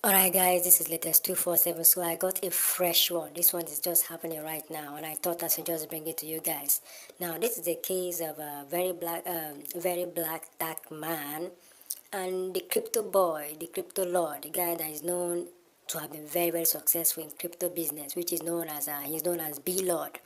Alright guys, this is latest 247, so I got a fresh one. This one is just happening right now and I thought I should just bring it to you guys. Now this is the case of a very black dark man and the crypto boy, the crypto lord, the guy that is known to have been very successful in crypto business, which is known as he's known as B Lord.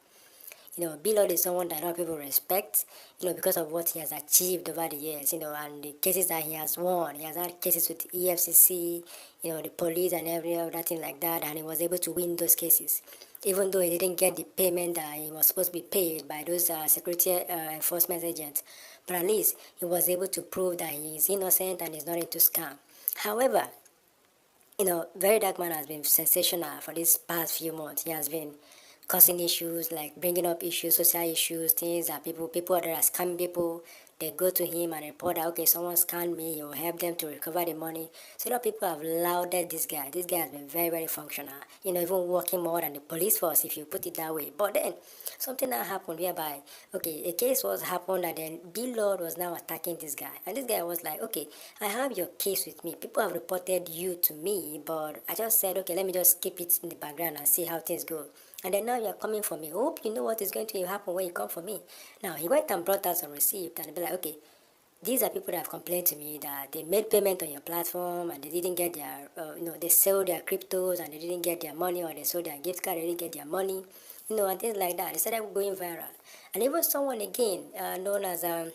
Blord is someone that a lot of people respect, because of what he has achieved over the years, and the cases that he has won. He has had cases with the EFCC, the police and every other thing like that, and he was able to win those cases. Even though he didn't get the payment that he was supposed to be paid by those security enforcement agents, but at least he was able to prove that he is innocent and is not into scam. However, Verydarkman has been sensational for these past few months. He has been causing issues, like bringing up issues, social issues, things that people that are scamming people, they go to him and report that, okay, someone scammed me, he will help them to recover the money. So a lot of people have lauded this guy. This guy has been very functional, even working more than the police force, if you put it that way. But then, something that happened whereby, okay, a case was happened and then Bill Lord was now attacking this guy. And this guy was like, okay, I have your case with me. People have reported you to me, but I just said, okay, let me just keep it in the background and see how things go. And then now you're coming for me. Hope you know what is going to happen when you come for me. Now, he went and brought out some receipt and be like, okay, these are people that have complained to me that they made payment on your platform and they didn't get their, they sold their cryptos and they didn't get their money, or they sold their gift card, they didn't get their money, and things like that. They started going viral. And even someone again, known as, there's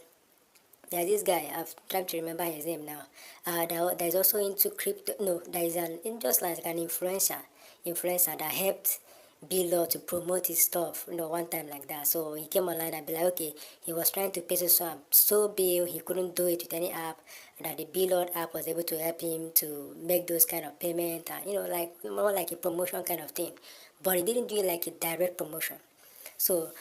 this guy, I've tried to remember his name now, that is also into crypto, no, there is just like an influencer that helped Blord to promote his stuff, one time like that. So he came online and be like, okay, he was trying to pay so bill, he couldn't do it with any app, that the Blord app was able to help him to make those kind of payment, and like more like a promotion kind of thing. But he didn't do it like a direct promotion. So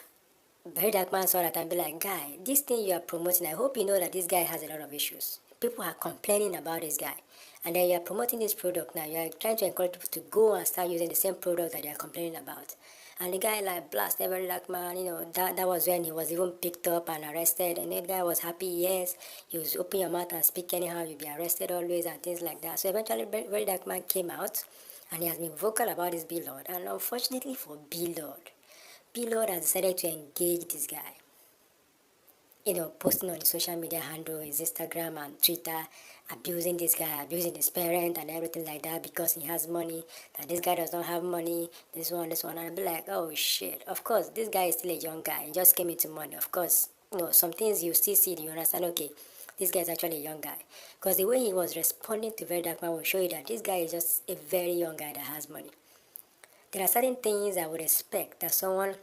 Verydarkman saw that and be like, guy, this thing you are promoting, I hope you know that this guy has a lot of issues. People are complaining about this guy. And then you are promoting this product now. You are trying to encourage people to go and start using the same product that they are complaining about. And the guy like blasted Verydarkman, that was when he was even picked up and arrested. And that guy was happy, yes, you open your mouth and speak anyhow, you'll be arrested always and things like that. So eventually Verydarkman came out and he has been vocal about his Blord. And unfortunately for Blord has decided to engage this guy. Posting on his social media handle, his Instagram and Twitter, abusing this guy, abusing his parent and everything like that because he has money, that this guy does not have money, this one, and I'll be like, oh shit. Of course, this guy is still a young guy, he just came into money. Of course, some things you still see, you understand, okay, this guy is actually a young guy. Because the way he was responding to Verydarkman will show you that this guy is just a very young guy that has money. There are certain things I would expect that someone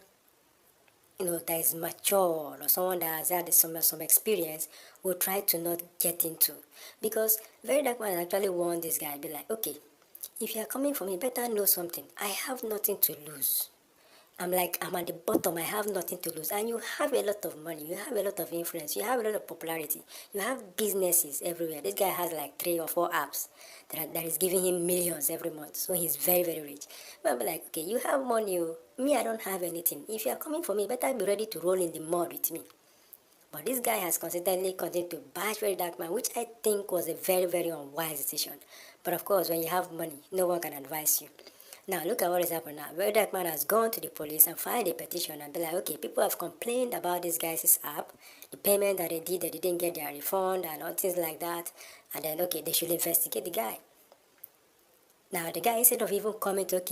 that is mature or someone that has had some experience will try to not get into. Because Verydarkman actually warned this guy, be like, okay, if you are coming for me, better know something. I have nothing to lose. I'm at the bottom, I have nothing to lose. And you have a lot of money, you have a lot of influence, you have a lot of popularity, you have businesses everywhere. This guy has like 3 or 4 apps that is giving him millions every month. So he's very rich. But I'm like, okay, you have money, me, I don't have anything. If you are coming for me, better be ready to roll in the mud with me. But this guy has consistently continued to bash Verydarkman, which I think was a very unwise decision. But of course, when you have money, no one can advise you. Now look at what is happening now. Verydarkman has gone to the police and filed a petition and be like, okay, people have complained about this guy's app, the payment that they didn't get their refund and all things like that. And then, okay, they should investigate the guy. Now the guy, instead of even coming to,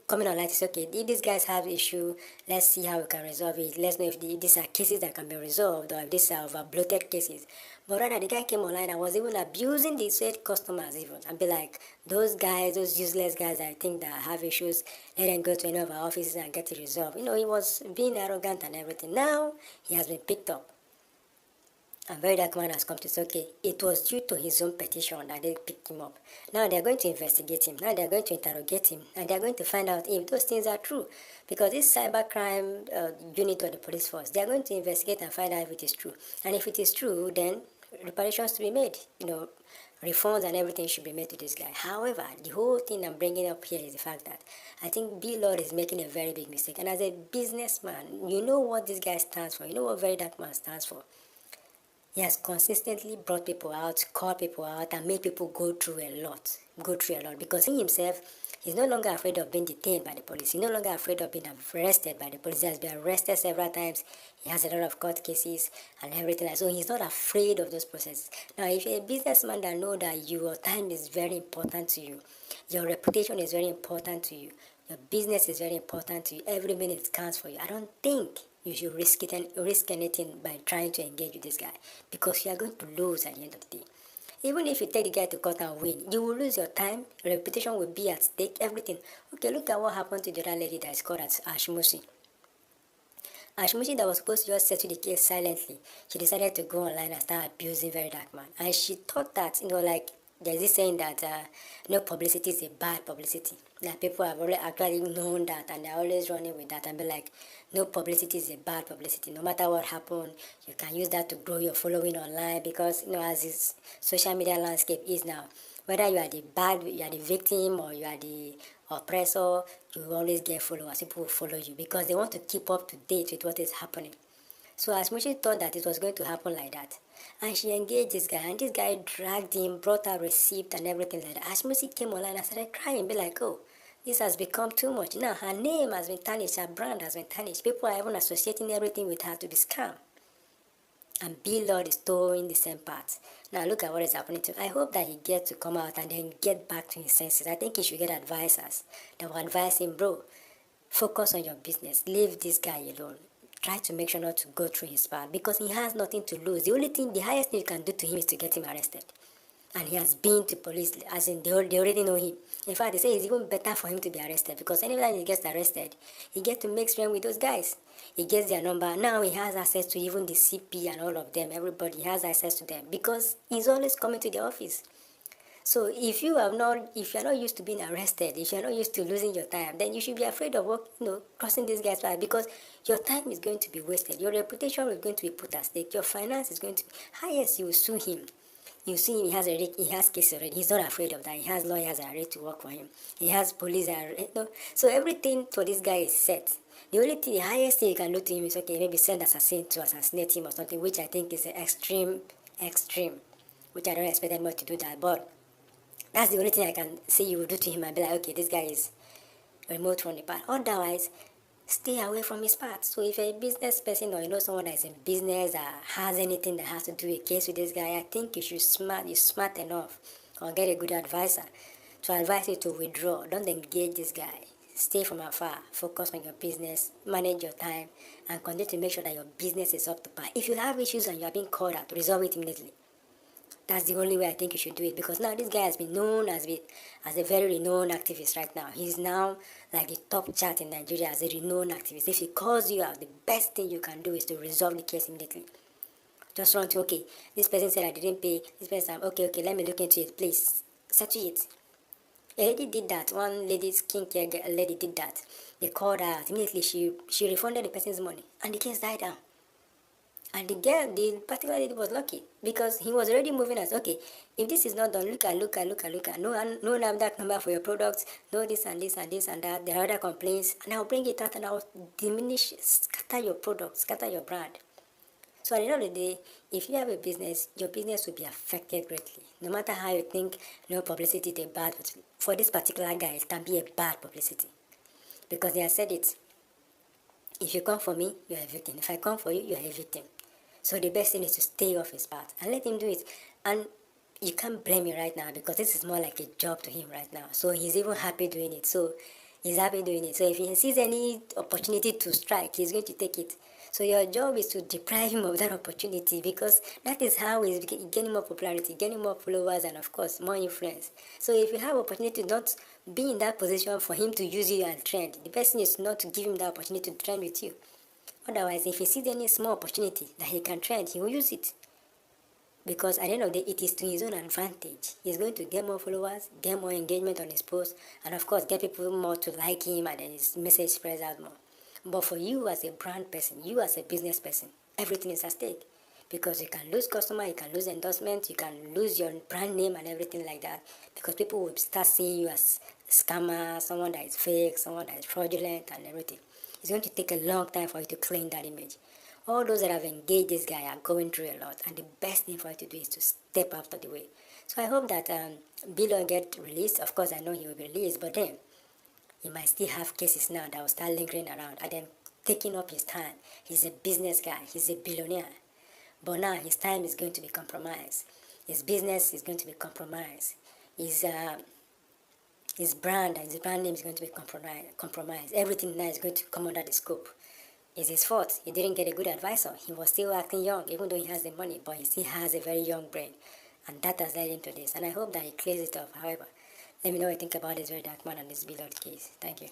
coming online to say, okay, if these guys have issue, let's see how we can resolve it. Let's know if these are cases that can be resolved or if these are bloated cases. But rather, the guy came online and was even abusing the said customers even and be like, those guys, those useless guys I think that have issues, let them go to any of our offices and get it resolved. He was being arrogant and everything. Now he has been picked up. And Verydarkman has come to say, okay, it was due to his own petition that they picked him up. Now they are going to investigate him. Now they are going to interrogate him. And they are going to find out if those things are true. Because this cybercrime unit of the police force, they are going to investigate and find out if it is true. And if it is true, then reparations to be made. Refunds and everything should be made to this guy. However, the whole thing I'm bringing up here is the fact that I think Blord is making a very big mistake. And as a businessman, you know what this guy stands for. You know what Verydarkman stands for. He has consistently brought people out, called people out, and made people go through a lot. Because he himself is no longer afraid of being detained by the police. He's no longer afraid of being arrested by the police. He has been arrested several times. He has a lot of court cases and everything. So he's not afraid of those processes. Now, if you're a businessman that know that your time is very important to you, your reputation is very important to you, your business is very important to you, every minute counts for you, I don't think you should risk anything by trying to engage with this guy, because you are going to lose at the end of the day. Even if you take the guy to court and win, you will lose your time, your reputation will be at stake, everything. Okay, look at what happened to the other lady that is called as Ashmusi. Ashmusi, that was supposed to just settle the case silently, she decided to go online and start abusing Verydarkman. And she thought that, like, there's this saying that no publicity is a bad publicity. Like, people have already actually known that, and they're always running with that and be like, no publicity is a bad publicity. No matter what happened, you can use that to grow your following online, because as this social media landscape is now, whether you are the victim, or you are the oppressor, you will always get followers. People will follow you because they want to keep up to date with what is happening. So Ashmushi thought that it was going to happen like that. And she engaged this guy, and this guy dragged him, brought her receipt and everything like that. Ashmushi came online and started crying, be like, oh, this has become too much. Now her name has been tarnished, her brand has been tarnished. People are even associating everything with her to be scam. And Blord is towing the same path. Now look at what is happening to him. I hope that he gets to come out and then get back to his senses. I think he should get advisors that will advise him, bro, focus on your business. Leave this guy alone. Try to make sure not to go through his path, because he has nothing to lose. The highest thing you can do to him is to get him arrested. And he has been to police, as in they already know him. In fact, they say it's even better for him to be arrested, because anytime he gets arrested, he gets to make friends with those guys. He gets their number. Now he has access to even the CP and all of them. Everybody has access to them, because he's always coming to the office. So if you're not used to being arrested, if you're not used to losing your time, then you should be afraid of crossing this guy's path, because your time is going to be wasted. Your reputation is going to be put at stake. Your finance is going to be highest. You will sue him. You see, he has case already. He's not afraid of that. He has lawyers that are ready to work for him. He has police that are ready. So everything for this guy is set. The highest thing you can do to him is, okay, maybe send assassin to assassinate him or something, which I think is extreme, which I don't expect anyone to do that. But that's the only thing I can say you will do to him and be like, okay, this guy is remote from the path. Otherwise, stay away from his path. So if you're a business person, or you know someone that is in business that has anything that has to do with a case with this guy, I think you're smart enough, or get a good advisor to advise you to withdraw. Don't engage this guy. Stay from afar. Focus on your business. Manage your time. And continue to make sure that your business is up to par. If you have issues and you are being called out, resolve it immediately. That's the only way I think you should do it, because now this guy has been known as a very renowned activist right now. He's now like the top chat in Nigeria as a renowned activist. If he calls you out, the best thing you can do is to resolve the case immediately. Just run to, okay, this person said I didn't pay, this person, okay, let me look into it, please, settle it. A lady did that. One lady, skincare lady did that. They called her out. Immediately she refunded the person's money, and the case died down. And the particular lady was lucky, because he was already moving us. Okay, if this is not done, look at. No NAFDAC number for your products. No this and this and this and that. There are other complaints, and I'll bring it out and I'll scatter your products, scatter your brand. So at the end of the day, if you have a business, your business will be affected greatly. No matter how you think, no publicity is bad. For this particular guy, it can be a bad publicity, because they have said it. If you come for me, you are a victim. If I come for you, you are a victim. So the best thing is to stay off his path and let him do it. And you can't blame me right now, because this is more like a job to him right now. So he's even happy doing it. So if he sees any opportunity to strike, he's going to take it. So your job is to deprive him of that opportunity, because that is how he's gaining more popularity, gaining more followers, and of course more influence. So if you have opportunity to not be in that position for him to use you and trend, the best thing is not to give him the opportunity to trend with you. Otherwise, if he sees any small opportunity that he can trend, he will use it. Because at the end of the day, it is to his own advantage. He's going to get more followers, get more engagement on his post, and of course get people more to like him, and then his message spreads out more. But for you as a brand person, you as a business person, everything is at stake. Because you can lose customer, you can lose endorsement, you can lose your brand name and everything like that. Because people will start seeing you as a scammer, someone that is fake, someone that is fraudulent and everything. It's going to take a long time for you to clean that image. All those that have engaged this guy are going through a lot, and the best thing for you to do is to step out of the way. So I hope that Bill will get released. Of course, I know he will be released, but then he might still have cases now that will start lingering around and then taking up his time. He's a business guy. He's a billionaire. But now his time is going to be compromised. His business is going to be compromised. His brand name is going to be compromised. Everything now is going to come under the scope. It's his fault. He didn't get a good advisor. He was still acting young, even though he has the money, but he still has a very young brain. And that has led into this. And I hope that he clears it up. However, let me know what you think about this Verydarkman and this Blord case. Thank you.